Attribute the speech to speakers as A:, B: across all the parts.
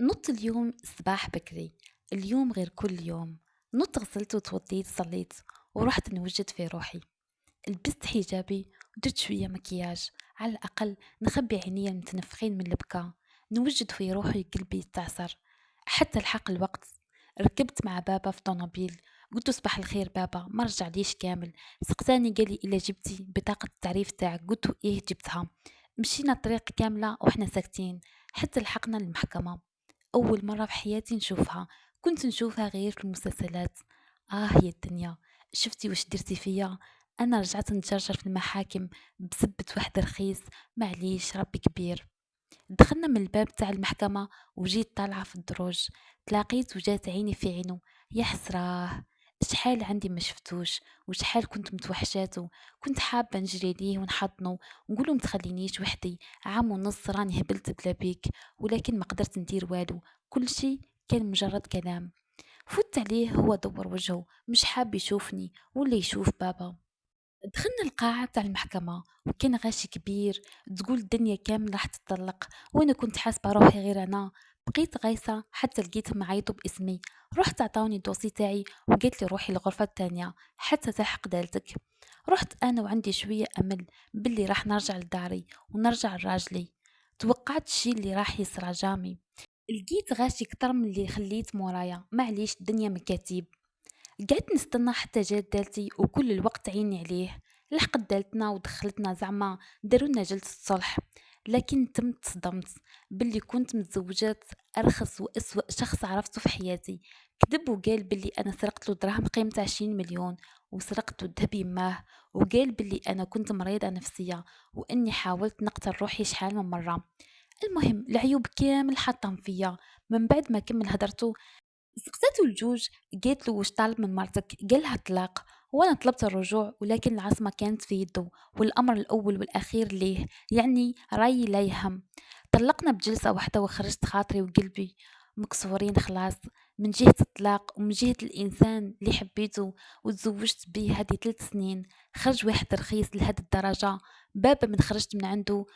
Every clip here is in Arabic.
A: نُضت اليوم الصباح بكري، اليوم غير كل يوم، نُضت غسلت وتوضيت صليت ورُحت نوجد في روحي، لبست حجابي ودرت شوية مكياج على الأقل نخبي عينيا المتنفخين من البكا، نوجد في روحي قلبي يتعصر، حتى لحق الوقت ركبت مع بابا في طوموبيل قلتو صباح الخير بابا ما رجعليش كامل، سقساني قالي إلا جبتي بطاقة التعريف تاعك قلتو إيه جبتها، مشينا الطريق كاملة وإحنا ساكتين حتى لحقنا المحكمة. أول مرة في حياتي نشوفها، كنت نشوفها غير في المسلسلات. يا الدنيا، شفتي واش درتي فيا؟ أنا رجعت نتجرجر في المحاكم بسبة واحد رخيص. معليش ربي كبير. دخلنا من الباب تاع المحكمة وجيت طالعة في الدروج، تلاقيت وجات عيني في عينه. يا حسراه، شحال عندي ما شفتوش وشحال كنت متوحشاتو. كنت حابة نجري ليه ونحضنه ونقوله متخلينيش وحدي، عام ونص راني هبلت بلا بيك، ولكن ما قدرت ندير والو. كل شي كان مجرد كلام. فوت عليه هو دور وجهه مش حاب يشوفني ولا يشوف بابا. دخلنا القاعة تاع المحكمة وكان غاشي كبير، تقول الدنيا كامل راح تتطلق، وانا كنت حاسبة روحي غير انا. بقيت غايسة حتى لقيتهم عيطوا باسمي. رحت عطاوني الدوسي تاعي وقالت لي روحي الغرفة التانية حتى تحق دالتك. رحت انا وعندي شوية امل باللي راح نرجع لداري ونرجع لراجلي. توقعت الشي اللي راح يصرى جامي، لقيت غاشي كتر من اللي خليت مورايا. معليش الدنيا مكاتيب. قعدت نستنى حتى جات دالتي وكل الوقت عيني عليه. لحقت دالتنا ودخلتنا زعما دارونا جلسة صلح، لكن تمت صدمت باللي كنت متزوجات أرخص وأسوأ شخص عرفته في حياتي. كذب وقال باللي أنا سرقت له دراهم قيمتها 20 مليون، وسرقت له ذهب يماه، وقال باللي أنا كنت مريضة نفسية وإني حاولت نقتل روحي شحال من مرة. المهم العيوب كامل حطم فيا. من بعد ما كمل هدرته سقساتو الجوج، قالت له واش طالب من مرتك؟ قالها الطلاق. وانا طلبت الرجوع ولكن العصمة كانت في يده، والامر الاول والاخير ليه، يعني رايي لا يهم. طلقنا بجلسة واحدة وخرجت خاطري وقلبي مكسورين خلاص، من جهة الطلاق ومن جهة الإنسان اللي حبيته وتزوجت بيه هذه 3 سنين. خرج واحد رخيص لهذه الدرجة. بابا من خرجت من عنده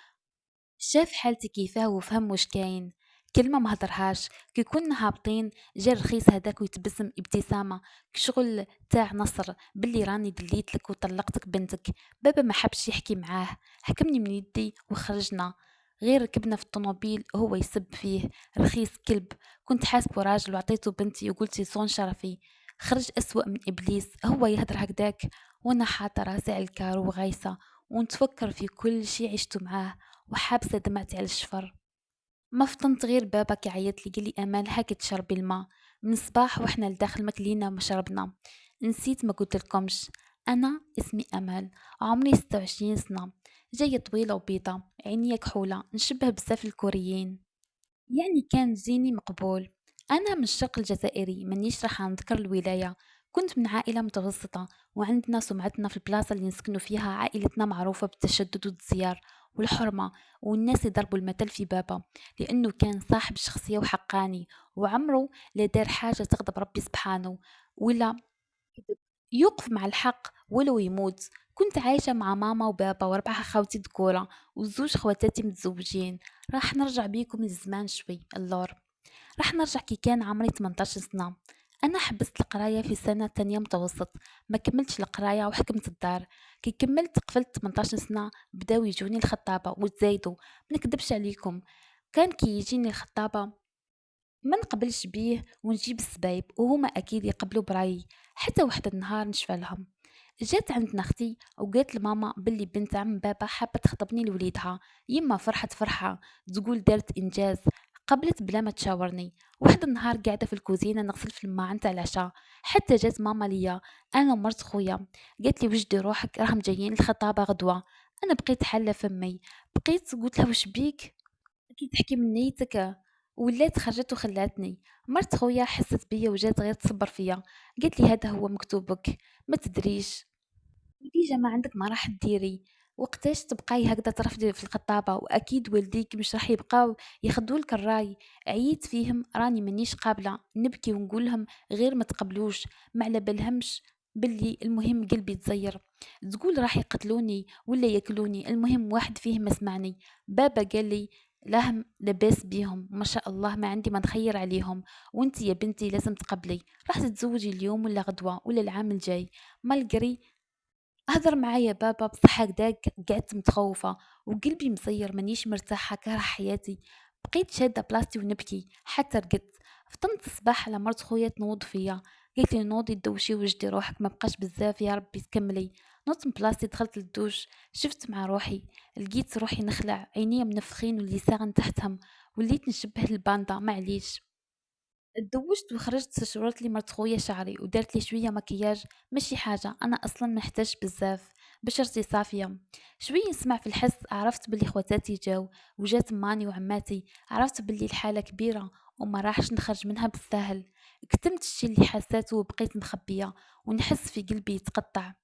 A: شاف حالتي كيفاه وفهم واش كاين. كلمة ما هدرهاش. كي كنا هابطين جا الرخيص هداك ويتبسم ابتسامة كشغل تاع نصر باللي راني دليتلك وطلقتك بنتك. بابا ما حبش يحكي معاه، حكمني من يدي وخرجنا. غير ركبنا في الطوموبيل هو يسب فيه رخيص كلب. كنت حاسبه راجل وعطيته بنتي وقلت يصون شرفي. خرج أسوأ من إبليس، هو يهدر هكداك وانا حاطة راسي على الكارو وغايسة ونتفكر في كل شي عشته معاه وحابسة دمعتي على الشفر. ما فطنت غير بابا كيعيط لي قالي امال هاكي تشربي الماء من الصباح واحنا لداخل مكلينا وما شربنا. نسيت ما قلت لكمش، انا اسمي امال، عمري 26 سنة، جاية طويلة وبيضة، عينيا كحولة، نشبه بزاف الكوريين، يعني كان زيني مقبول. أنا من الشرق الجزائري مانيش راح نذكر الولاية. كنت من عائلة متوسطة وعندنا سمعتنا في البلاصة اللي نسكنوا فيها، عائلتنا معروفة بالتشدد والزيار والحرمة، والناس يضربوا المثل في بابا لأنه كان صاحب شخصية وحقاني، وعمره لا دار حاجة تغضب ربي سبحانه ولا كذب. يوقف مع الحق ولو يموت. كنت عايشة مع ماما وبابا وأربعة خواتي ذكورة وزوج خواتاتي متزوجين. راح نرجع بيكم للزمان شوي اللور. راح نرجع كي كان عمري 18 سنة. أنا حبست القراية في سنة تانية متوسط، ما كملتش القراية وحكمت الدار. كي كملت قفلت 18 سنة بداو يجوني الخطابة وتزايدوا. منكدبش عليكم، كان كي يجيني الخطابة ما نقبلش بيه ونجيب السبايب وهما اكيد يقبلوا برايي. حتى واحد النهار نشفى لهم، جات عندنا اختي وقالت لماما باللي بنت عم بابا حابه تخطبني لوليدها. يما فرحت فرحه، تقول دارت انجاز، قبلت بلا ما تشاورني. واحد النهار قاعده في الكوزينه نغسل في الماعن تاع العشاء، حتى جات ماما ليا انا ومرت خويا، قالت لي وجدي روحك راهم جايين الخطابه غدوه. انا بقيت حله فمي، بقيت قلت لها وش بيك أكيد تحكي من نيتك. ولات خرجت وخلاتني. مرت خويا حست بيا وجات غير تصبر فيا، قالت لي هذا هو مكتوبك، ما تدريش النتيجة ما عندك ما راح تديري. وقتاش تبقاي هكذا ترفضي في الخطابة واكيد والديك مش راح يبقاو ياخدولك الراي. عييت فيهم راني مانيش قابلة نبكي ونقولهم غير ما تقبلوش، ما على بالهمش باللي المهم قلبي تزير. تقول راح يقتلوني ولا ياكلوني، المهم واحد فيهم ما سمعني. بابا قال لي لاهم لاباس بيهم ما شاء الله ما عندي ما نخير عليهم. وانتي يا بنتي لازم تقبلي، راح تتزوجي اليوم ولا غدوة ولا العام الجاي. مالقري هدر معايا بابا بصح هكداك قعدت متخوفة وقلبي مصير مانيش مرتاحة كاره حياتي. بقيت شادة بلاصتي ونبكي حتى رقدت. فطنت الصباح على مرت خويا تنوض فيا، قالت لي نوضي دوشي وجدي روحك ما بقاش بزاف يا ربي تكملي. نوضت من بلاصتي دخلت للدوش، شفت مع روحي، لقيت روحي نخلع عينيا منفخين واللي ساغن تحتهم، وليت نشبه الباندا معليش. اتزوجت وخرجت شورت لي مرت خويا شعري ودارت لي شويه مكياج. ماشي حاجه انا اصلا محتاج بزاف، بشرتي صافيه. شويه نسمع في الحس عرفت باللي خواتاتي جاو وجات ماني وعماتي، عرفت باللي الحاله كبيره وما راحش نخرج منها بالساهل. كتمت الشي اللي حساته وبقيت مخبيه ونحس في قلبي يتقطع.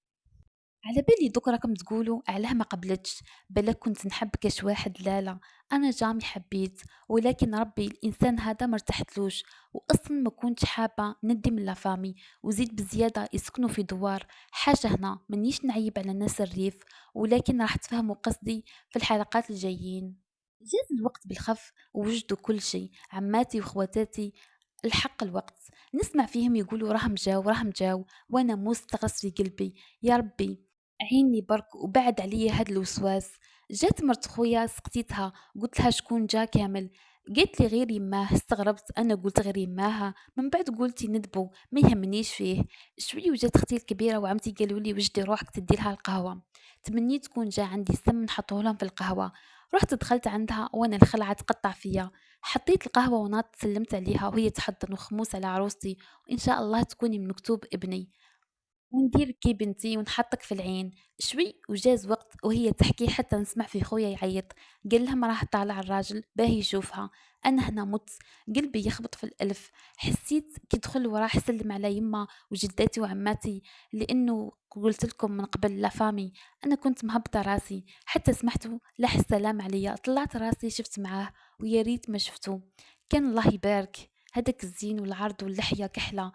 A: على بالي دوك راكم تقولوا علاه ما قبلتش، بالك كنت نحب كاش واحد. لا لا، انا جامي حبيت، ولكن ربي الانسان هذا مرتحتلوش. واصلا ما كنتش حابه ندي من لافامي وزيد بزياده يسكنوا في دوار. حاجه هنا منيش نعيب على ناس الريف، ولكن راح تفهموا قصدي في الحلقات الجايين. جاز الوقت بالخف ووجدوا كل شيء عماتي وخواتاتي. الحق الوقت نسمع فيهم يقولوا راهم جاو راهم جاو، وانا مستغرس في قلبي. يا ربي عيني برك وبعد عليا هاد الوسواس. جات مرت خويا سقتيتها، قلت لها شكون جا كامل، قالت لي غير يماه. استغربت انا قلت غير يماها، من بعد قلتي ندبو ما يهمنيش فيه. شوي وجات اختي الكبيره وعمتي قالوا لي وجدي روحك تدي لها القهوه. تمنيت تكون جا عندي سم نحطه لهم في القهوه. رحت دخلت عندها وانا الخلعه تقطع فيا. حطيت القهوه وناط سلمت عليها وهي تحضن وخموس على عروستي، وان شاء الله تكوني من مكتوب ابني وندير كي بنتي ونحطك في العين. شوي وجاز وقت وهي تحكي حتى نسمع في خويا يعيط، قال لها ما راح طالع الراجل باهي يشوفها. انا هنا مت، قلبي يخبط في الالف. حسيت كي دخل وراح سلم على يما وجداتي وعماتي، لانه قلت لكم من قبل لا فامي. انا كنت مهبطه راسي حتى سمحتوا لاح السلام عليا، طلعت راسي شفت معاه ويا ريت ما شفتو. كان الله يبارك، هداك الزين والعرض واللحية كحلة.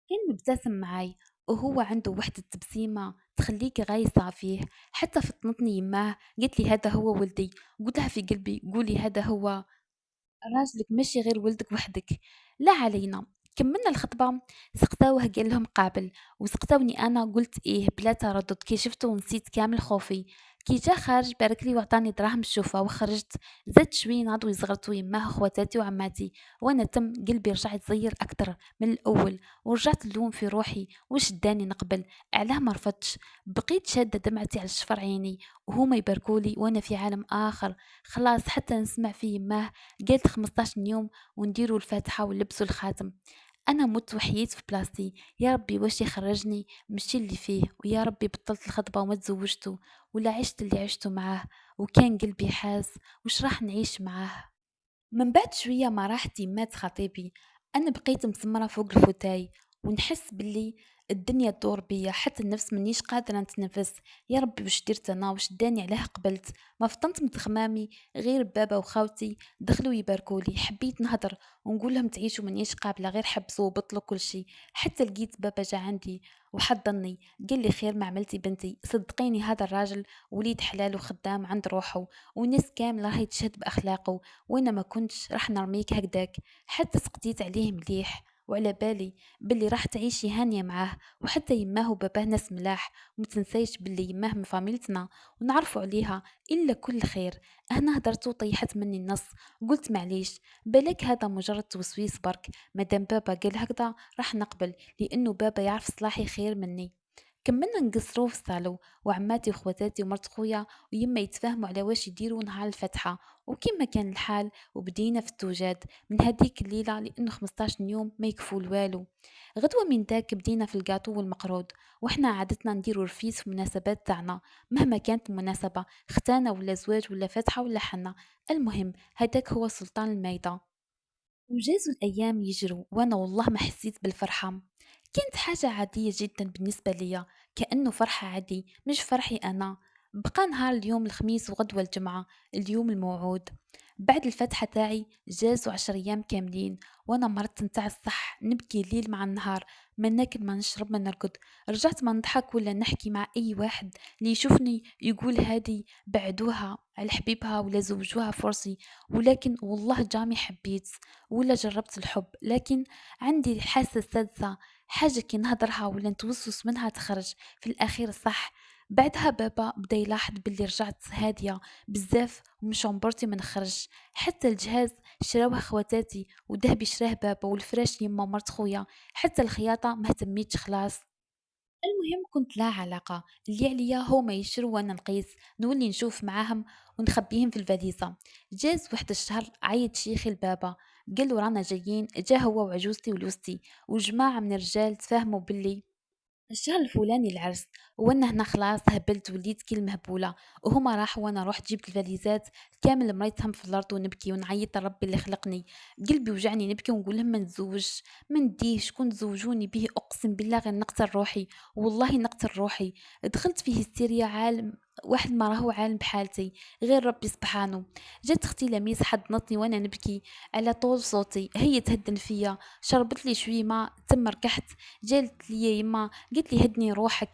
A: كان مبتسم معاي وهو عنده وحدة تبسيمة تخليك غايصة فيه. حتى فطنتني يماه قالت لي هذا هو ولدي. قلتها في قلبي قولي هذا هو راجلك ماشي غير ولدك وحدك. لا علينا، كملنا الخطبة. سقساوه قال لهم قابل، وسقساوني أنا قلت إيه بلا تردد كي شفته ونسيت كامل خوفي. كي جا خارج بارك لي وعطاني دراهم الشوفة وخرجت. زدت شوي ناضوا يزغرتوا يماه خواتاتي وعماتي، وانا تم قلبي رجع يتزير اكتر من الاول. ورجعت اللوم في روحي وش داني نقبل، علاه ما رفضتش. بقيت شادة دمعتي على شفر عيني وهما يباركولي وانا في عالم اخر. خلاص حتى نسمع في يماه قالت 15 يوم ونديروا الفاتحة ونلبسوا الخاتم. أنا مت وحييت في بلاصتي. يا ربي واش يخرجني مشي اللي فيه، ويا ربي بطلت الخطبة وما تزوجته ولا عشت اللي عشته معاه. وكان قلبي حاس وش راح نعيش معاه. من بعد شوية ما راحتي مات خطيبي. أنا بقيت مسمرة فوق الفوتاي ونحس باللي الدنيا تدور بيا، حتى النفس منيش قادرة نتنفس. يا ربي وش درت أنا وش داني علاه قبلت. ما فطنت من خمامي غير بابا وخاوتي دخلوا يباركولي. حبيت نهضر ونقول لهم تعيشوا منيش قابلة غير حبسوا وبطلوا كل شي. حتى لقيت بابا جا عندي وحضني قال لي خير ما عملتي بنتي، صدقيني هذا الراجل وليد حلال وخدام عند روحه والناس كاملة راهي تشهد بأخلاقه، وانا ما كنتش راح نرميك هكداك. حتى سقتيت عليه مليح وعلى بالي باللي راح تعيشي هانية معاه. وحتى يماه وباباه ناس ملاح، ومتنسيش باللي يماه من فاميلتنا ونعرفوا عليها إلا كل خير. أنا هدرت وطيحت مني النص، قلت معليش بالك هذا مجرد توسويس برك. مادام بابا قال هكذا راح نقبل، لأنه بابا يعرف صلاحي خير مني. كملنا نقصرو في الصالو، وعماتي وخواتاتي ومرت خويا ويما يتفاهموا على واش يديروا نهار الفتحة. وكما كان الحال وبدينا في التوجاد من هذيك الليلة، لأنه 15 يوم ما يكفوا الوالو. غدوة من داك بدينا في القاطو والمقرود، وإحنا عادتنا نديروا رفيس في مناسبات تاعنا مهما كانت المناسبة، ختانة ولا زواج ولا فتحة ولا حنة. المهم هداك هو سلطان المايدة. وجازوا الأيام يجروا وأنا والله ما حسيت بالفرحة. كانت حاجة عادية جدا بالنسبة لي، كأنه فرحة عادي مش فرحي أنا. بقى نهار اليوم الخميس وغدوة الجمعة، اليوم الموعود. بعد الفتحة تاعي جازوا 10 أيام كاملين، وأنا مرضت نتاع الصح، نبكي الليل مع النهار، ما ناكل ما نشرب ما نرقد. رجعت ما نضحك ولا نحكي مع أي واحد اللي يشوفني يقول هادي بعدوها على حبيبها ولا زوجوها فرصي. ولكن والله جامي حبيت ولا جربت الحب، لكن عندي حاسة سادسة، حاجة كي نهضرها ولا نتوسوس منها تخرج في الأخير صح. بعدها بابا بدا يلاحظ باللي رجعت هادية بزاف ومش عمبرتي ما نخرج. حتى الجهاز شراوه خواتاتي وذهبي شراه بابا، والفراش يما مرت خويا، حتى الخياطة ما اهتميتش خلاص. المهم كنت لا علاقة، اللي عليا هو ما يشرو وانا نقيس، نولي نشوف معاهم ونخبيهم في الفاليزة. جاز واحد الشهر عيط شيخي البابا، قالوا رانا جايين، جا هو وعجوزتي ولوستي وجماعة من الرجال تفاهموا باللي الشهر الفلاني العرس. وانا هنا خلاص هبلت وليت كي المهبولة، وهما راحوا وانا رحت جبت الفاليزات كامل، مريتهم في الارض ونبكي ونعيط لربي اللي خلقني. قلبي وجعني نبكي ونقول لهم ما نتزوج، ما نديه، شكون تزوجوني به اقسم بالله غير نقتل روحي، والله نقتل روحي. دخلت في هستيريا عالم، واحد ما راهو عالم بحالتي غير ربي سبحانه. جات اختي لميس حضنتني وانا نبكي على طول صوتي، هي تهدن فيا، شربت لي شوي ما تم ركحت. جالت لي يما قالت لي هدني روحك،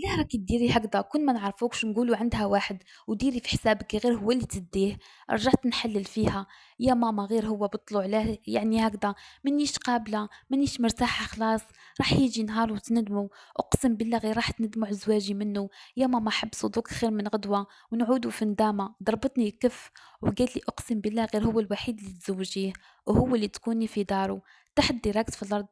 A: علاه راكي ديري هكذا، كون ما نعرفوكش نقولوا عندها واحد وديري في حسابك غير هو اللي تديه. رجعت نحلل فيها، يا ماما غير هو بطلوا عليه يعني هكذا، منيش قابلة منيش مرتاحة خلاص، راح يجي نهار وتندموا، اقسم بالله غير راح تندموا على زواجي منه. يا ماما حبسوا دوك خير من غدوة ونعودوا في ندامة. ضربتني كف وقالت لي اقسم بالله غير هو الوحيد اللي تزوجيه وهو اللي تكوني في داره. تحت ديراكت في الارض.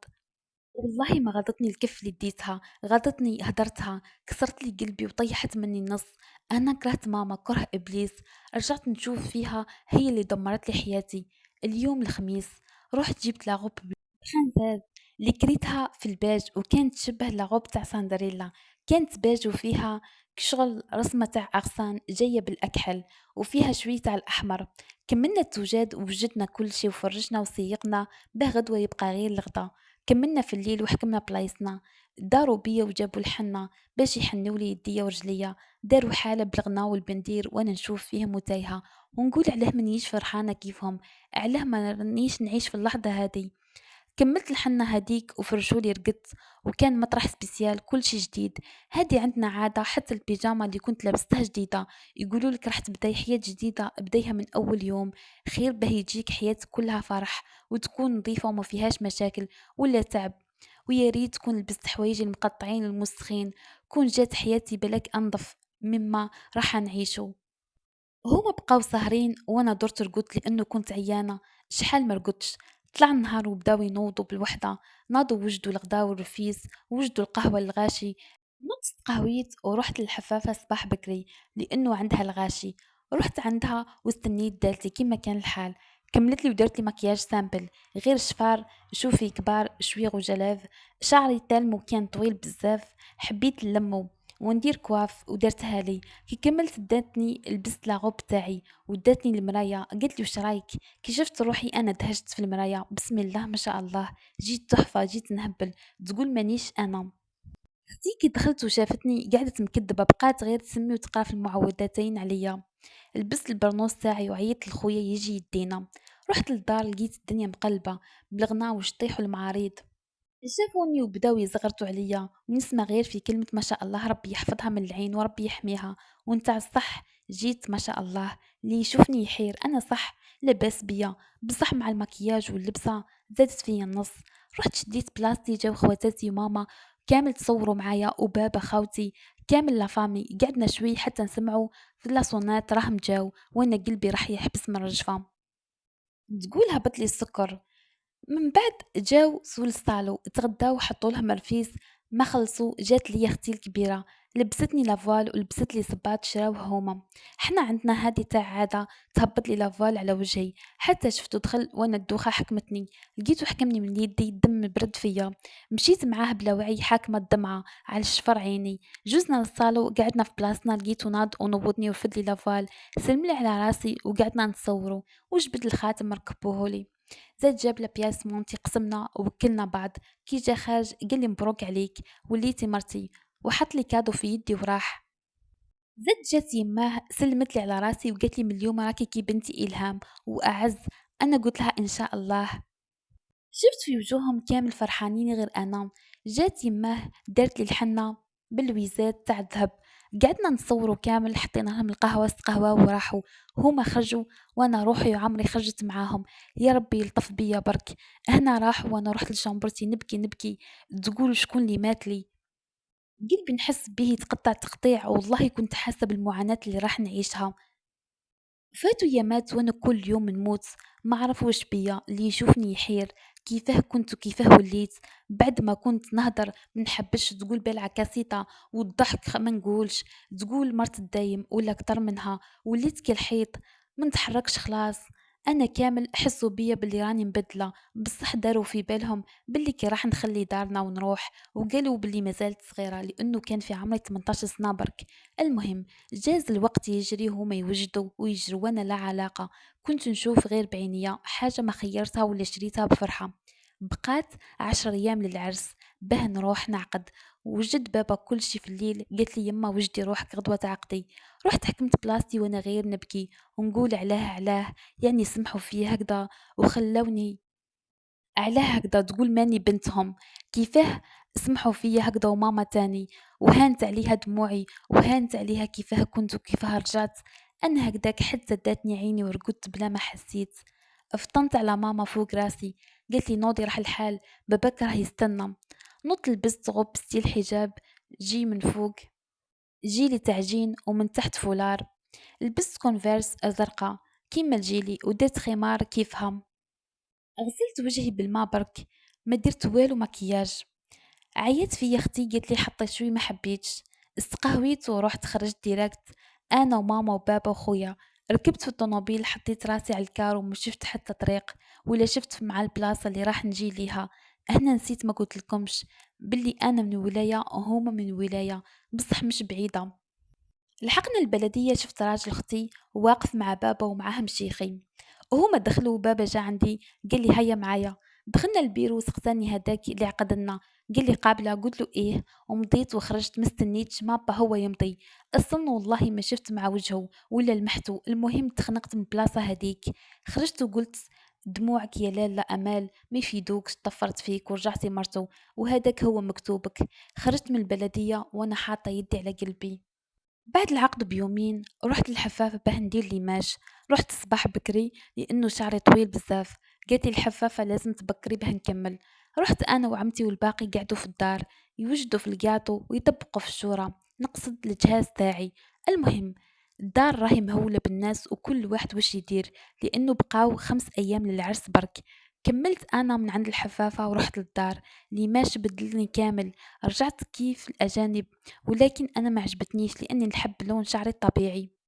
A: والله ما غلطتني الكف اللي اديتها، غلطتني هدرتها، كسرت لي قلبي وطيحت مني النص. انا كرهت ماما كره ابليس. رجعت نشوف فيها هي اللي دمرت لي حياتي. اليوم الخميس رحت جبت لاغوب خنزاز اللي كريتها في الباج، وكانت تشبه لاغوب تاع سندريلا، كانت باج وفيها شغل رسمة تاع أغصان جاية بالأكحل وفيها شوية تاع الأحمر. كملنا التوجاد ووجدنا كل شي وفرجنا وسيقنا، باه غدوة يبقى غير الغدا. كملنا في الليل وحكمنا بلايصنا، داروا بيا وجابوا الحنة باش يحنوا لي يديا ورجليا، داروا حالة بالغنا والبندير وانا نشوف فيهم وتايهة ونقول علاه منيش فرحانة كيفهم، علاه ما رانيش نعيش في اللحظة هذه. كملت الحنة هديك وفرشولي رقدت، وكان مطرح سبيسيال كل شي جديد. هادي عندنا عادة، حتى البيجامة اللي كنت لابستها جديدة يقولوا لك راح تبداي حياة جديدة ابديها من أول يوم، خير به يجيك حياة كلها فرح وتكون نظيفة وما فيهاش مشاكل ولا تعب. ويا ريت تكون لبست حوايجي المقطعين المسخين، كون جات حياتي بلاك أنظف مما راح نعيشه. هما بقاو ساهرين وانا درت رقدت لانه كنت عيانه، شحال ما رقدتش. طلع النهار وبداو ينوضوا بالوحده، ناضوا وجدوا الغدا والرفيس، وجدوا القهوه الغاشي. نقصت قهويت ورحت للحفافه صباح بكري لانه عندها الغاشي. رحت عندها واستنيت دالتي كيما كان الحال، كملت لي ودرت لي مكياج سامبل غير شفار، شوفي كبار شوي غجلاف. شعري تالمو كان طويل بزاف، حبيت نلمو وندير كواف ودرتها لي. كي كملت داتني لبست لاغوب تاعي وداتني المرايا، قالت لي وش رايك؟ كي شفت روحي انا دهشت في المرايا، بسم الله ما شاء الله، جيت تحفه جيت نهبل، تقول مانيش انا. اختي كي دخلت وشافتني قعدت مكدبه، بقات غير تسمي وتقرا في المعوذتين عليا. لبست البرنوس تاعي وعيطت لخويا يجي يدينا. رحت للدار لقيت الدنيا مقلبه بالغنا والشطيح والمعاريض. شافوني وبداو يزغرتوا عليا ونسمع غير في كلمة ما شاء الله، ربي يحفظها من العين وربي يحميها. وانت الصح جيت ما شاء الله، اللي يشوفني يحير، انا صح لاباس بيا، بصح مع المكياج واللبسة زادت فيا النص. رحت شديت بلاصتي، جاو خواتاتي وماما كامل تصوروا معايا وبابا خاوتي كامل لافامي، قعدنا شوي حتى نسمعوا في لاصونات راهم جاو، وانا قلبي راح يحبس من الرجفة. تقول هبط لي السكر. من بعد جاو سول الصالو تغداو وحطوا لهم رفيس، ما خلصوا جات لي اختي الكبيره، لبستني لافوال ولبست لي صباط شراو هما. حنا عندنا هادي تاع عاده تهبط لي لافوال على وجهي، حتى شفتو دخل وانا الدوخه حكمتني، لقيتو حكمني من يدي الدم برد فيا. مشيت معاه بلا وعي حاكمه الدمعه على شفر عيني. جوزنا للصالو قعدنا في بلاصتنا، لقيتو ناض ونوضني ورفد لي لافوال، سلملي على راسي وقعدنا نتصورو، وجبد الخاتم ركبوهولي. زاد جاب لابياس مونتي قسمنا ووكلنا بعض. كي جا خارج قال لي مبروك عليك وليتي مرتي، وحط لي كادو في يدي وراح. زاد جات يماه سلمت لي على راسي وقالت لي من اليوم راكي كي بنتي إلهام وأعز. أنا قلت لها إن شاء الله. شفت في وجوههم كامل فرحانين غير أنا. جات يماه دارت لي الحنة بالويزات تاع الذهب. قعدنا نصوروا كامل، حطينا لهم القهوة استقهوا وراحوا. هما خرجوا وانا روحي وعمري خرجت معاهم. يا ربي يلطف بيا برك. هنا راحوا وانا رحت لشامبرتي نبكي نبكي. تقول شكون اللي مات لي؟ قلبي نحس به يتقطع تقطيع، والله كنت حاسة بالمعاناة اللي راح نعيشها. فاتوا يامات وانا كل يوم نموت. ما عرف وش بيا، اللي يشوفني يحير كيفاه كنت وكيفاه وليت. بعد ما كنت نهدر منحبش تقول بالعكاسيطة، والضحك ما نقولش. تقول مرت الدايم ولا اكتر منها. وليت كالحيط ما نتحركش خلاص. انا كامل حسوا بيا باللي راني مبدله، بصح داروا في بالهم باللي كي راح نخلي دارنا ونروح، وقالوا باللي مازالت صغيره لانه كان في عمري 18 سنه برك. المهم جاز الوقت يجري وهما يوجدوا ويجروا وانا لا علاقة. كنت نشوف غير بعينيا حاجة ما خيرتها ولا شريتها بفرحة. بقات 10 أيام للعرس، به نروح نعقد. وجد بابا كل شي في الليل، قالت لي يما وجدي روحك غدوة تعقدي. رحت حكمت بلاصتي وانا غير نبكي ونقول علاه يعني سمحوا فيه هكذا وخلوني. علاه هكذا تقول ماني بنتهم؟ كيفاه سمحوا فيا هكذا وماما تاني؟ وهانت عليها دموعي وهانت عليها كيفاه كنت وكيفاه رجعت. انا هكذاك حتى داتني عيني ورقدت بلا ما حسيت. فطنت على ماما فوق راسي، قالت لي نوضي راح الحال، باباك راه يستنى. نط لبست غب ستيل حجاب جي من فوق، جيلي تعجين ومن تحت فولار. لبست كونفيرس زرقاء كيما الجيلي ودرت خمار كيفها. غسلت وجهي بالماء برك، ما درت والو مكياج. عيت في اختي قالت لي حطي شوي ما حبيتش. استقهويت ورحت خرجت ديريكت انا وماما وبابا وخويا. ركبت في الطوموبيل حطيت راسي على الكار وما شفت حتى طريق ولا شفت مع البلاصة اللي راح نجي ليها. هنا نسيت ما قلت لكمش باللي انا من ولاية وهما من ولاية بصح مش بعيدة. لحقنا البلدية شفت راجل أختي واقف مع بابا ومعاهم شيخي. وهما دخلوا بابا جا عندي قال لي هيا معايا. دخلنا البيرو سقساني هداك اللي عقدنا. قال لي قابلة قلت له ايه ومضيت وخرجت مستنيتش مابا هو يمضي. اصلا والله ما شفت مع وجهه ولا لمحته. المهم تخنقت من البلاصة هديك. خرجت وقلت دموعك يا لالا امال ما يفيدوكش، طفرت فيك ورجعتي مرتو وهداك هو مكتوبك. خرجت من البلدية وانا حاطة يدي على قلبي. بعد العقد بيومين رحت للحفافة باه ندير ليماج. رحت الصباح بكري لأنه شعري طويل بزاف. قالت لي الحفافة لازم تبكري باه نكمل. رحت أنا وعمتي والباقي قعدوا في الدار يوجدوا في القاطو ويطبقوا في الشورى، نقصد الجهاز تاعي. المهم الدار راهي مهولة بالناس وكل واحد وش يدير، لأنه بقاو 5 أيام للعرس برك. كملت أنا من عند الحفافة ورحت للدار. ليماج بدلني كامل، رجعت كيف الأجانب. ولكن أنا ما عجبتنيش لأني نحب لون شعري الطبيعي.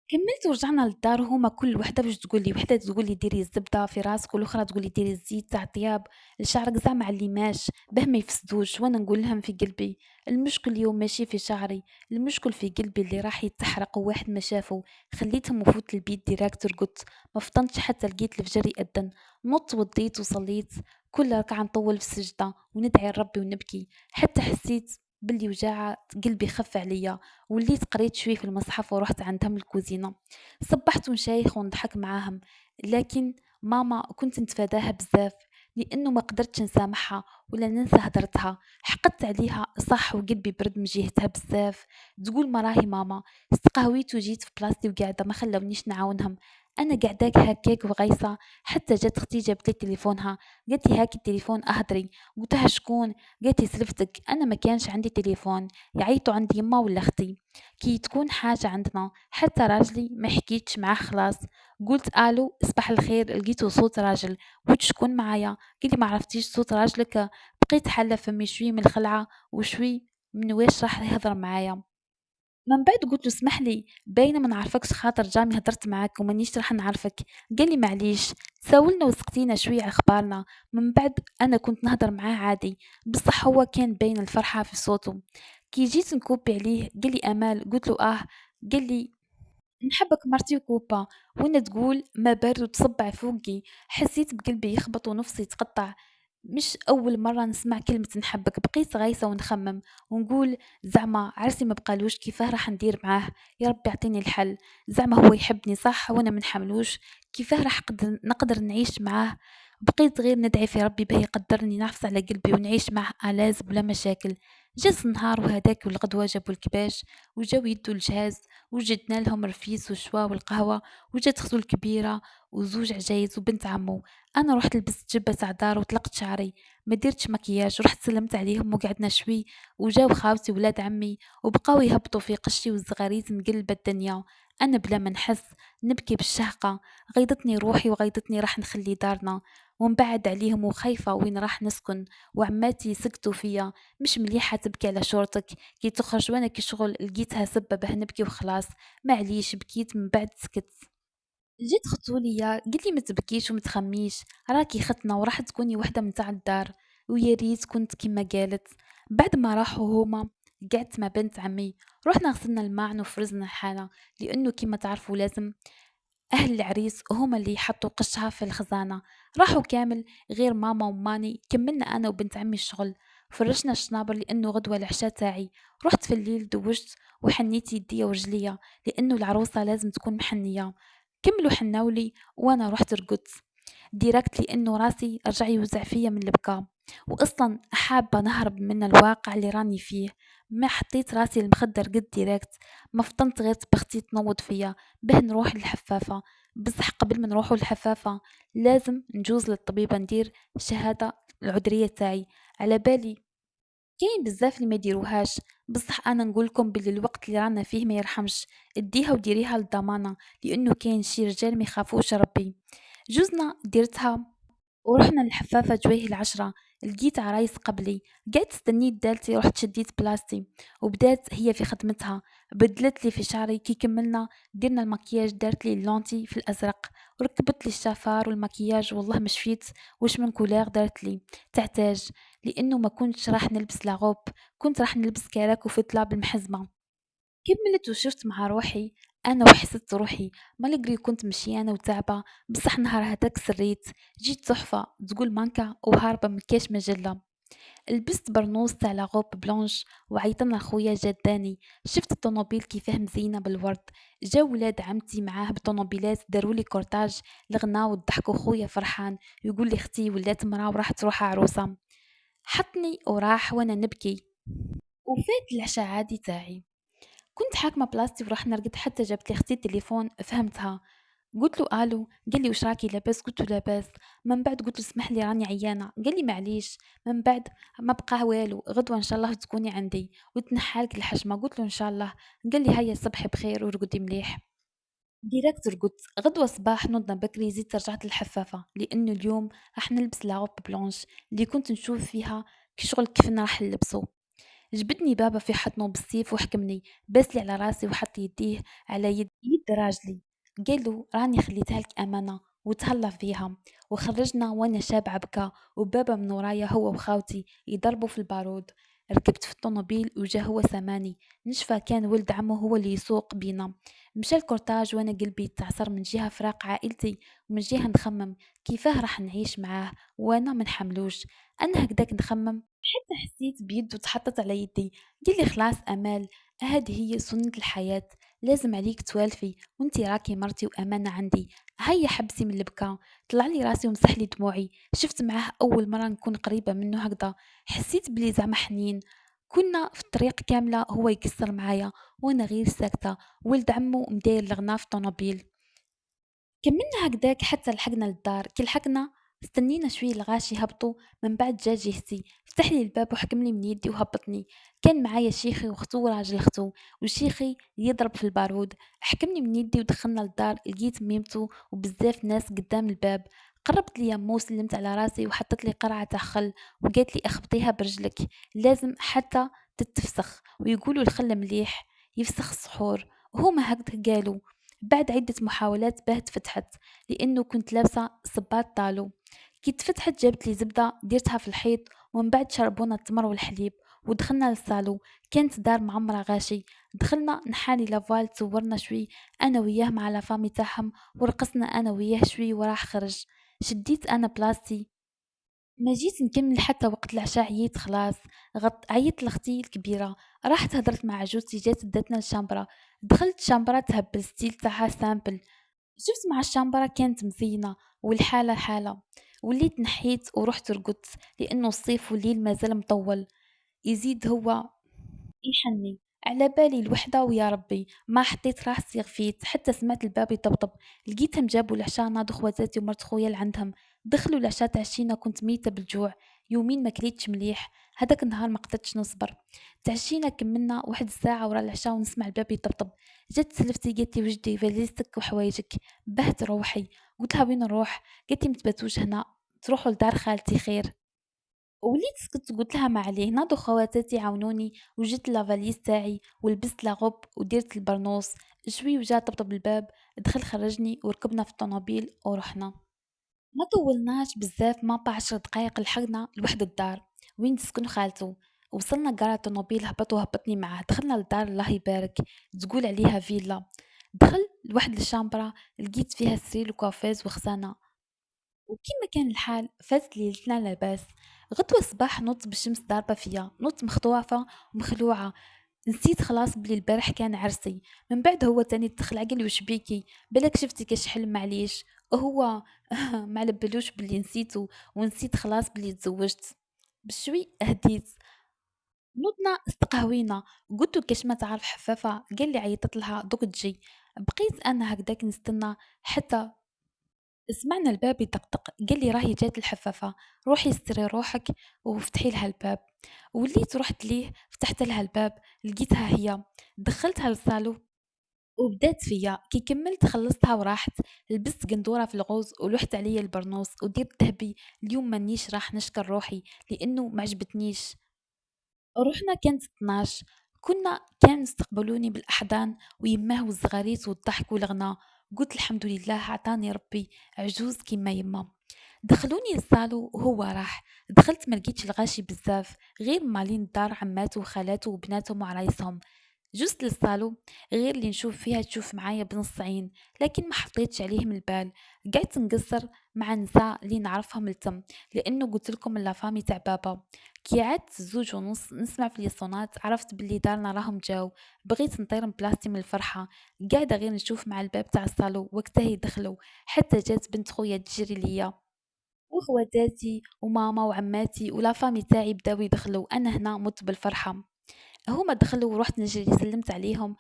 A: كملت ورجعنا للدار وهما كل وحدة باش تقولي، وحدة تقولي ديري الزبدة في راسك والأخرى تقولي ديري الزيت تاع طياب لشعرك زعما مع الليماج باه ما يفسدوش. وانا نقول لهم في قلبي المشكل اليوم ماشي في شعري، المشكل في قلبي اللي راح يتحرق وواحد ما شافه. خليتهم وفوت البيت ديراكت رقدت. ما فطنتش حتى لقيت الفجر يأذن. نط وديت وصليت. كل ركعة نطول في السجدة وندعي لربي ونبكي حتى حسيت باللي وجاعة قلبي خف عليا. وليت قريت شوي في المصحف ورحت عندهم الكوزينة. صبحت ونشايخ ونضحك معاهم. لكن ماما كنت نتفاداها بزاف لأنه ما قدرتش نسامحها ولا ننسى هدرتها. حقدت عليها صح وقلبي برد من جهتها بزاف. تقول ما راهي ماما. استقهويت وجيت في بلاصتي وقاعدة ما خلونيش نعاونهم. انا قعداك هكاك وغيصة حتى جات اختي جابت لي تليفونها. قالت لي هاكي التليفون اهدري. قلتها شكون؟ قالت لي سلفتك. انا ما كانش عندي تليفون، يعيطوا عند يما ولا اختي كي تكون حاجة عندنا. حتى راجلي ما حكيتش معاه خلاص. قلت الو صباح الخير لقيته صوت راجل. قلت شكون معايا؟ قال لي ما عرفتيش صوت راجلك؟ بقيت حالة فمي شوي من الخلعة وشوي من واش راح يهضر معايا. من بعد قلت له اسمح لي باينه ما نعرفكش خاطر جامي هدرت معاك ومانيش راح نعرفك. قال لي معليش. تساولنا وسقتينا شوي على اخبارنا. من بعد انا كنت نهضر معاه عادي بصح هو كان باين الفرحه في صوته. كي جيت نكوبي عليه قال لي امال. قلت له اه. قال لي نحبك مرتي وكوبا. وانا تقول ما بارد وتصبع فوقي. حسيت بقلبي يخبط ونفسي يتقطع. مش أول مرة نسمع كلمة نحبك، بقيت غايسة ونخمم ونقول زعما عرسي ما بقالوش كيفاه راح ندير معاه، يا رب يعطيني الحل. زعما هو يحبني صح وانا منحملوش، كيفاه راح نقدر نعيش معاه. بقيت غير ندعي في ربي باه يقدرني نعفس على قلبي ونعيش معاه ألاز بلا مشاكل. جاز النهار وهداك والغدوة جابوا الكباش وجاو يدوا الجهاز، وجدنا لهم رفيس وشوا والقهوة، وجات ختو الكبيرة وزوج عجايز وبنت عمو. انا رحت لبست جبة تاع دار وطلقت شعري، ما درتش مكياج، ورحت سلمت عليهم وقعدنا شوي. وجاو خاوتي ولاد عمي وبقاو يهبطوا في قشي والزغاريد مقلبة الدنيا. انا بلا ما نحس نبكي بالشهقة، غيضتني روحي وغيضتني راح نخلي دارنا ونبعد عليهم وخايفة وين راح نسكن. وعماتي سكتوا فيا، مش مليحة تبكي على شورتك، كي تخرج وانا كي شغل لقيتها سبة نبكي وخلاص. معليش بكيت من بعد سكت. جيت خطو ليا قلت لي ما تبكيش وما تخميش، راكي ختنا وراح تكوني وحده من تاع الدار، ويا ريت كنت كيما قالت. بعد ما راحوا هما قعدت مع بنت عمي، رحنا غسلنا الماعن وفرزنا الحالة، لأنه كيما تعرفوا لازم أهل العريس هما اللي يحطوا قشها في الخزانة. راحوا كامل غير ماما وماني، كملنا أنا وبنت عمي الشغل. فرشنا الشنابر لأنه غدوة العشاء تاعي. رحت في الليل دوشت وحنيت يديا ورجليا، لأنه العروسة لازم تكون محنية. كملوا حناولي وأنا رحت رقدت ديركت، لأنه راسي رجع يوزع فيا من البكا، وأصلا حابة نهرب من الواقع اللي راني فيه. ما حطيت راسي المخدة رقدت ديركت، ما فطنت غير بختي تنوض فيا باه نروح للحفافة. بصح قبل ما نروحوا للحفافة لازم نجوز للطبيبة ندير شهادة العذرية تاعي. على بالي كاين بزاف اللي ما يديروهاش، بصح انا نقولكم باللي الوقت اللي رانا فيه ما يرحمش. اديها وديريها للضمانة، لانه كاين شي رجال ما يخافوش ربي. جوزنا ديرتها ورحنا للحفافة جويه العشرة. لقيت عرايس قبلي، قعدت استنيت دالتي، رحت شديت بلاستي وبدات هي في خدمتها. بدلت لي في شعري، كي كملنا درنا المكياج دارت لي اللونتي في الازرق، وركبت لي الشافار والمكياج. والله ما شفيت واش من كولير دارت لي تعتاج، لانه ما كنتش راح نلبس لاغوب، كنت راح نلبس كراك وفتلة بالمحزمة. كملت وشفت مع روحي، انا وحست روحي مالقري كنت مشيانة وتعبة، بصح نهار هداك سريت جيت تحفة تقول مانكا وهاربة من كاش مجلة. لبست برنوس تاع لاغوب بلونش وعيطنا خويا جداني. شفت الطوموبيل كيفاه مزينة بالورد، جا ولاد عمتي معاه بطوموبيلات دارولي كورتاج، الغناو والضحك خويا فرحان يقول لي اختي ولات مرا وراح تروح عروسة. حطني وراح وانا نبكي، وفات العشاء عادي تاعي. كنت حاكمة بلاصتي وراح نرقد حتى جابت لي اختي التليفون فهمتها. قلت له الو، قال لي وش راكي لاباس؟ قلت له لاباس. من بعد قلت له اسمح لي راني عيانه، قال لي معليش. من بعد ما بقى والو، غدوه ان شاء الله تكوني عندي وتنحالك الحشمه. قلت له ان شاء الله. قال لي هيا صبحي بخير ورقدي مليح. ديريكت رقدت. غدوة صباح نوضنا بكري، زيت رجعت للحفافة لأنه اليوم راح نلبس لا روب بلونش اللي كنت نشوف فيها كي شغل كيف راح نلبسه. جبدني بابا في حضنه بالسيف وحكمني، بس لي على راسي وحط يديه على يد راجلي. قالوا راني خليتها لك أمانة وتهلا فيها. وخرجنا وانا شابعة بكا، وبابا من ورايا هو وخاوتي يضربوا في البارود. ركبت في الطوموبيل وجا هو ساماني، نشفى كان ولد عمه هو اللي يسوق بينا. مشى الكورتاج وانا قلبي تعصر من جهة فراق عائلتي، ومن جهة نخمم كيفاه راح نعيش معاه وانا منحملوش. انا هكداك نخمم حتى حسيت بيده تحطت على يدي. قال لي خلاص امال، هذه هي سنة الحياة، لازم عليك توالفي وانتي راكي مرتي وامانة عندي. هيا حبسي من البكا. طلع لي راسي ومسح لي دموعي. شفت معاه اول مرة نكون قريبة منه هكذا، حسيت بلي زعما حنين. كنا في الطريق كاملة هو يقصر معايا وانا غير ساكتة، ولد عمو مداير الغنا في طوموبيل. كملنا هكداك حتى لحقنا للدار. كي لحقنا استنينا شوي الغاشي هبطوا، من بعد جا جهتي فتح لي الباب وحكم لي من يدي وهبطني. كان معايا شيخي واختو وراجل اختو، وشيخي يضرب في البارود. حكمني من يدي ودخلنا للدار، لقيت ميمتو وبزاف ناس قدام الباب. قربت لي يمو سلمت على راسي وحطت لي قرعة تاع خل، وقالت لي اخبطيها برجلك، لازم حتى تتفسخ، ويقولوا الخل مليح يفسخ السحور. هما هكذا قالوا. بعد عدة محاولات باه فتحت، لأنه كنت لابسة صباط طالو. كي تفتحت جابت لي زبدة ديرتها في الحيط، ومن بعد شربونا التمر والحليب ودخلنا للصالو. كانت دار معمرة غاشي. دخلنا نحاني لافوال تصورنا شوي أنا وياه مع لافامي تاعهم، ورقصنا أنا وياه شوي وراح خرج. شديت أنا بلاستي ما جيت نكمل حتى وقت العشاء عييت خلاص. عيطت لأختي الكبيرة، راحت هدرت مع عجوزتي جات داتنا الشامبرة. دخلت الشامبرة تهبل ستيل تاعها سامبل. شفت مع الشامبرة كانت مزينة والحالة حالة. وليت نحيت ورحت رقدت لأنه الصيف والليل مازال مطول. يزيد هو يحني على بالي الوحدة، ويا ربي ما حطيت راسي غفيت حتى سمعت الباب يطبطب. لقيتهم جابوا العشاء، ناضوا خواتاتي ومرت خويا لعندهم. دخلوا العشاء تعشينا، كنت ميتة بالجوع. يومين ما كليتش مليح. هداك النهار ما قدرتش نصبر. تعشينا كملنا واحد الساعة ورا العشاء ونسمع الباب يطبطب. جات سلفتي قالت لي وجدي فاليزتك وحوايجك. بهت روحي. قلت لها وين نروح؟ قالت لي متباتوش هنا، تروحوا لدار خالتي خير. وليت سكت قلت لها ما عليه. ناضوا خواتاتي عاونوني وجدت لافاليز تاعي ولبست لاغوب وديرت البرنوس. شوي وجا طبطب الباب. دخل خرجني وركبنا في الطوموبيل ورحنا. ما طولناش بزاف، ما 10 دقايق لحقنا لوحد الدار وين تسكن خالته. وصلنا قرا الطوموبيل، هبط وهبطني معاه. دخلنا للدار الله يبارك، تقول عليها فيلا. دخل لوحد الشامبرة، لقيت فيها سرير وكافيز وخزانة. وكيما كان الحال فاتت ليلتنا لاباس. غدوة صباح نط بالشمس ضاربة فيا، نط مخطوفة ومخلوعة. نسيت خلاص بلي البارح كان عرسي. من بعد هو تاني دخل قال وش بيكي؟ بالك شفتي كاش حلم معليش. وهو ما علبلوش بلي نسيته، ونسيت خلاص بلي تزوجت. بشوي هديت. نوضنا استقهوينا. قلت كاش ما تعرف حفافة؟ قال لي عيطت لها دوك تجي. بقيت انا هكداك نستنى حتى سمعنا الباب يطقطق. قال لي راهي جات الحفافة، روحي استري روحك وفتحي لها الباب. وليت رحت ليه فتحت لها الباب، لقيتها هي. دخلتها للصالو وبدات فيا. كي كملت خلصتها وراحت. لبست قندورة في الغوز ولحت عليا البرنوس وديت ذهبي. اليوم مانيش راح نشكر روحي لانه ما عجبتنيش. رُحنا كانت 12. كانوا يستقبلوني بالأحضان ويماه والزغاريت والضحك والغنا. قُلت الحمد لله عطاني ربي عجوز كيما يما. دخلوني للصالو وهو راح. دخلت ما لقيتش الغاشي بزاف، غير مالين الدار عماتو وخالاتو وبناتهم وعرايسهم. جُزت للصالو غير اللي نشوف فيها تشوف معايا بنص عين، لكن ما حطيتش عليهم البال. قعدت نقصر مع النساء اللي نعرفهم التم، لأنه قلت لكم لافامي تاع بابا. كي عدت 2:30 نسمع في اليصونات، عرفت باللي دارنا راهم جاو. بغيت نطير من بلاصتي من الفرحة. قاعدة غير نشوف مع الباب تاع الصالو وقتها يدخلوا. حتى جات بنت خويا تجري ليا، وخواتاتي وماما وعماتي ولافامي تاعي بداو يدخلوا. أنا هنا مت بالفرحة. هما دخلوا ورحت نجري سلمت عليهم.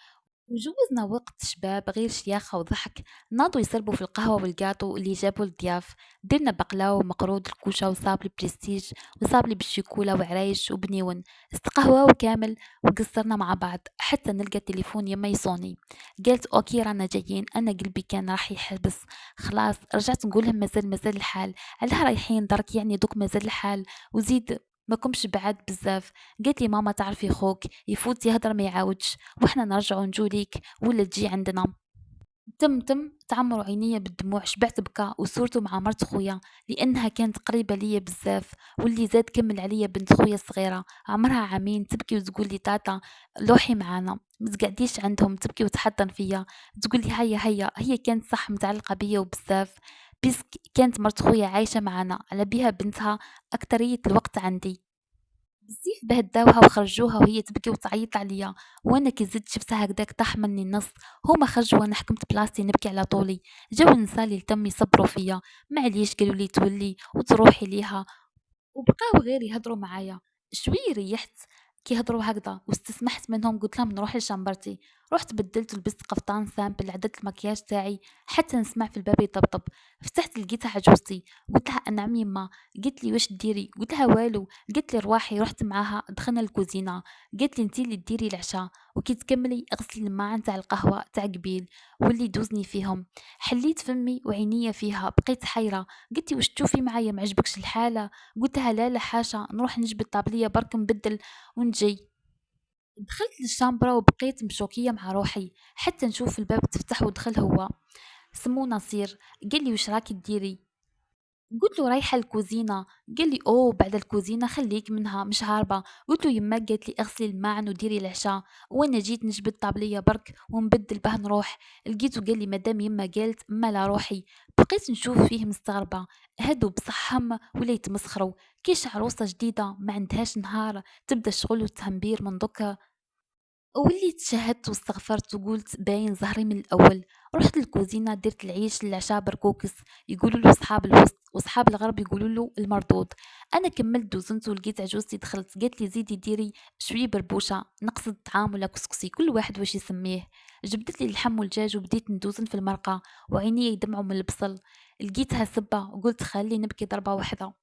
A: وجوزنا وقت شباب غير شياخة وضحك. ناضوا يسربوا في القهوة والجاتو اللي جابوا الضياف. درنا بقلاوة ومقرود الكوشة وصابلي بريستيج وصابلي بالشيكولا وعرايش وبنيون. استقهواو كامل وقصرنا مع بعض حتى نلقى التليفون يما يصوني. قالت اوكي رانا جايين. انا قلبي كان راح يحبس. خلاص رجعت نقولهم مازال الحال. علاه رايحين درك يعني دوك مازال الحال. وزيد ماكمش بعاد بزاف. قالت لي ماما تعرفي خوك يفوت يهدر ما يعاودش، واحنا نرجعوا نجو ليك ولا تجي عندنا. تم تعمروا عينيا بالدموع. شبعت بكا وصورته مع مرت خويا لانها كانت قريبه ليا بزاف. واللي زاد كمل عليا بنت خويا الصغيره عمرها عامين تبكي وتقول لي تاتا لوحي معانا متقعديش عندهم. تبكي وتحضن فيا تقول لي هيا هي كانت صح متعلقه بيا وبزاف. بس كانت مرت خويا عايشه معانا على بيها بنتها اكتريه الوقت عندي. بالزيف بهداوها وخرجوها وهي تبكي وتعيط عليا. وانا كي زدت شفتها هكداك طاح مني النص. هما خرجوا وانا حكمت بلاصتي نبكي على طولي. جاو النسا اللي تم يصبروا فيا. معليش قالوا لي تولي وتروحي ليها. وبقاو غير يهضروا معايا. شوي ريحت كي هضروا هكذا واستسمحت منهم. قلت لهم نروح لشامبرتي. رحت بدلت ولبست قفطان سامبل عدلت المكياج تاعي حتى نسمع في الباب يطبطب. فتحت لقيتها عجوزتي. قلت لها انا عمي ما. قلت لي واش ديري؟ قلت لها والو. قلت لي رواحي. رحت معاها دخلنا الكوزينه. قلت لي انتي اللي ديري العشاء وكي تكملي اغسلي الماعن تاع القهوه تاع قبيل واللي دوزني فيهم. حليت فمي وعينيا فيها بقيت حيره. قلت لي واش تشوفي معايا معجبكش الحاله؟ قلت لها لا حاشا نروح نجبد طابلية برك نبدل ونجي. دخلت للشامبرة وبقيت مشوكية مع روحي حتى نشوف الباب تفتح ودخل هو. سمو نصير. قال لي وش راكي تديري؟ قلت له رايحة الكوزينة. قال لي اوه بعد الكوزينة خليك منها مش هاربة. قلت له يما قالت لي اغسلي الماعن وديري العشاء وانا جيت نجبد طابلية برك ونبدل به نروح. لقيته قال لي مادام يما قالت ما لا روحي. بقيت نشوف فيه مستغربة، هادو بصح هما ولا يتمسخروا؟ كيش عروسة جديدة ما عندهاش نهار تبدا شغل وتهمبير من دوكا؟ وليت شهدت واستغفرت وقلت باين زهري من الأول. رحت للكوزينة درت العيش للعشاء بركوكس، يقولوا له صحاب الوسط وصحاب الغرب يقولوا له المردود. أنا كملت دوزنت ولقيت عجوزتي دخلت قالت لي زيدي ديري شوية بربوشة نقص طعام ولا كسكسي كل واحد واش يسميه. جبدت لي اللحم والدجاج وبديت ندوزن في المرقة وعيني يدمعوا من البصل. لقيتها سبة وقلت خلي نبكي ضربة واحدة.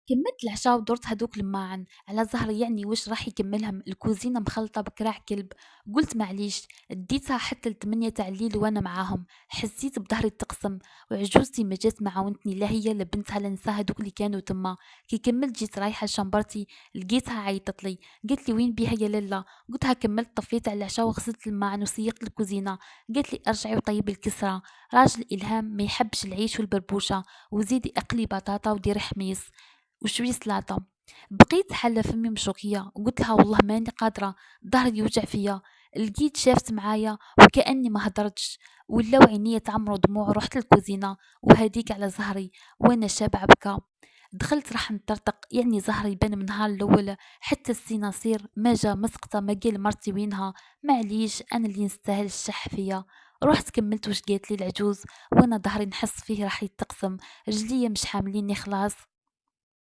A: كملت العشا ودرت هادوك الماعن على زهري، يعني واش راح يكملهم؟ الكوزينة مخلطة بكراع كلب. قلت معليش، اديتها حتى ل8 تاع الليل وانا معاهم، حسيت بظهري تقسم. وعجوزتي ما جات معاونتني لا هي لا بنتها لا نساها هادوك اللي كانوا تما. كي كملت جيت رايحة لشمبرتي لقيتها عيطت لي، قالت لي وين بيها يا لالا؟ قلتها كملت طفيت على العشا وغسلت الماعن وسيقت الكوزينة. قالت لي ارجعي وطيبي الكسرة، راجل الهام ما يحبش العيش والبربوشة، وزيدي اقلي بطاطا وديري حميص وشوية سلاطة. بقيت حالة فمي مشوكية وقلت لها والله ماني قادرة، ظهري يوجع فيا. لقيت شافت معايا وكأني ما هدرتش، ولاو عينيا تعمروا دموع. رحت الكوزينة وهديك على زهري وانا شابعة بكا. دخلت راح نطرطق، يعني زهري يبان من نهار الاول حتى السيناصير ما جا مسقطة ما قال مرتي وينها. معليش انا اللي نستاهل الشح فيا. رحت كملت واش قالت لي العجوز وانا ظهري نحس فيه راح يتقسم، رجليا مش حامليني خلاص.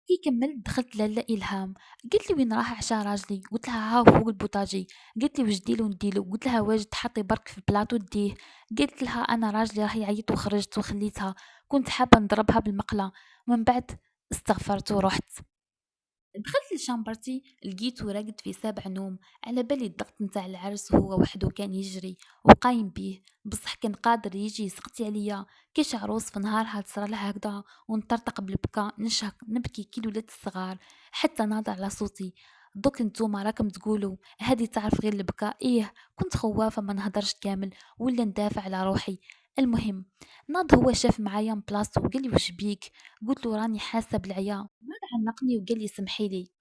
A: كي كملت دخلت لالا إلهام، قالت لي وين راح عشا راجلي؟ قلت لها هاو فوق البوطاجي. قالت لي واش نديرو؟ قلت لها واجد حطي برك في البلاطو ديه. قالت لها انا راجلي راح يعيط وخرجت وخليتها، كنت حابه نضربها بالمقله. ومن بعد استغفرت ورحت. دخلت لشامبرتي لقيته راقد في سابع نوم، على بالي الضغط نتاع العرس وهو وحده كان يجري وقايم بيه، بصح كان قادر يجي يسقطي عليا. كيش عروس في نهارها تصرى لها هكذا ونطرطق بالبكا نشهق نبكي كي الولاد الصغار، حتى ناضع على صوتي. دوك انتوما راكم تقولوا هادي تعرف غير البكاء، ايه كنت خوافة ما نهدرش كامل ولا ندافع على روحي. المهم ناض هو شاف معايا من بلاصتو وقال لي وش بيك؟ قلت له راني حاسه بالعيا. ناض عنقني وقال لي سمحيلي.